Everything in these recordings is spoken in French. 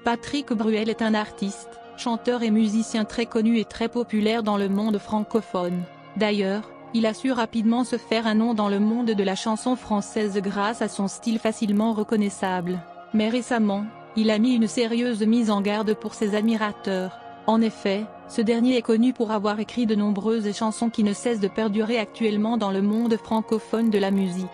Patrick Bruel est un artiste, chanteur et musicien très connu et très populaire dans le monde francophone. D'ailleurs, il a su rapidement se faire un nom dans le monde de la chanson française grâce à son style facilement reconnaissable. Mais récemment, il a mis une sérieuse mise en garde pour ses admirateurs. En effet, ce dernier est connu pour avoir écrit de nombreuses chansons qui ne cessent de perdurer actuellement dans le monde francophone de la musique.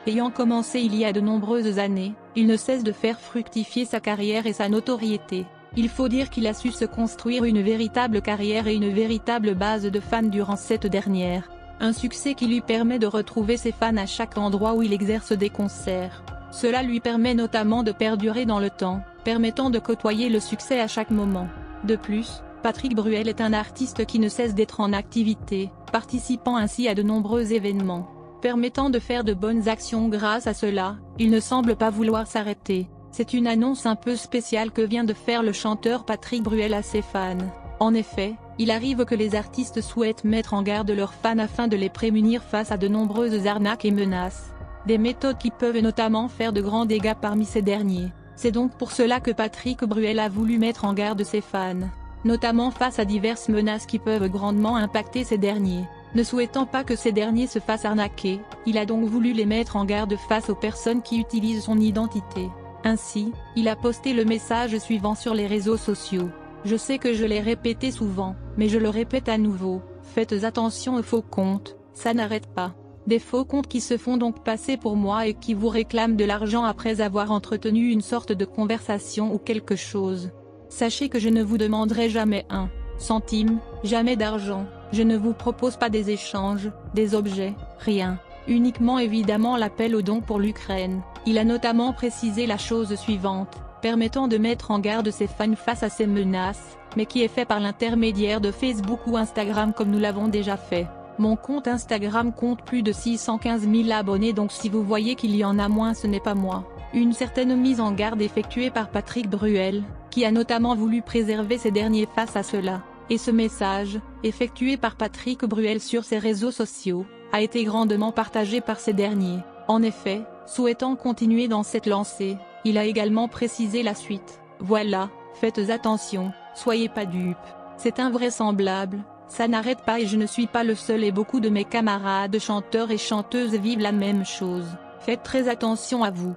Ayant commencé il y a de nombreuses années, il ne cesse de faire fructifier sa carrière et sa notoriété. Il faut dire qu'il a su se construire une véritable carrière et une véritable base de fans durant cette dernière. Un succès qui lui permet de retrouver ses fans à chaque endroit où il exerce des concerts. Cela lui permet notamment de perdurer dans le temps, permettant de côtoyer le succès à chaque moment. De plus, Patrick Bruel est un artiste qui ne cesse d'être en activité, participant ainsi à de nombreux événements, permettant de faire de bonnes actions grâce à cela. Il ne semble pas vouloir s'arrêter. C'est une annonce un peu spéciale que vient de faire le chanteur Patrick Bruel à ses fans. En effet, il arrive que les artistes souhaitent mettre en garde leurs fans afin de les prémunir face à de nombreuses arnaques et menaces. Des méthodes qui peuvent notamment faire de grands dégâts parmi ces derniers. C'est donc pour cela que Patrick Bruel a voulu mettre en garde ses fans, notamment face à diverses menaces qui peuvent grandement impacter ces derniers. Ne souhaitant pas que ces derniers se fassent arnaquer, il a donc voulu les mettre en garde face aux personnes qui utilisent son identité. Ainsi, il a posté le message suivant sur les réseaux sociaux. Je sais que je l'ai répété souvent, mais je le répète à nouveau, faites attention aux faux comptes, ça n'arrête pas. Des faux comptes qui se font donc passer pour moi et qui vous réclament de l'argent après avoir entretenu une sorte de conversation ou quelque chose. Sachez que je ne vous demanderai jamais un centime, jamais d'argent, je ne vous propose pas des échanges, des objets, rien. Uniquement évidemment l'appel au don pour l'Ukraine. Il a notamment précisé la chose suivante, permettant de mettre en garde ses fans face à ces menaces, mais qui est fait par l'intermédiaire de Facebook ou Instagram comme nous l'avons déjà fait. Mon compte Instagram compte plus de 615 000 abonnés, donc si vous voyez qu'il y en a moins, ce n'est pas moi. Une certaine mise en garde effectuée par Patrick Bruel, qui a notamment voulu préserver ces derniers face à cela. Et ce message, effectué par Patrick Bruel sur ses réseaux sociaux, a été grandement partagé par ces derniers. En effet, souhaitant continuer dans cette lancée, il a également précisé la suite. Voilà, faites attention, soyez pas dupes. C'est invraisemblable, ça n'arrête pas et je ne suis pas le seul et beaucoup de mes camarades chanteurs et chanteuses vivent la même chose. Faites très attention à vous.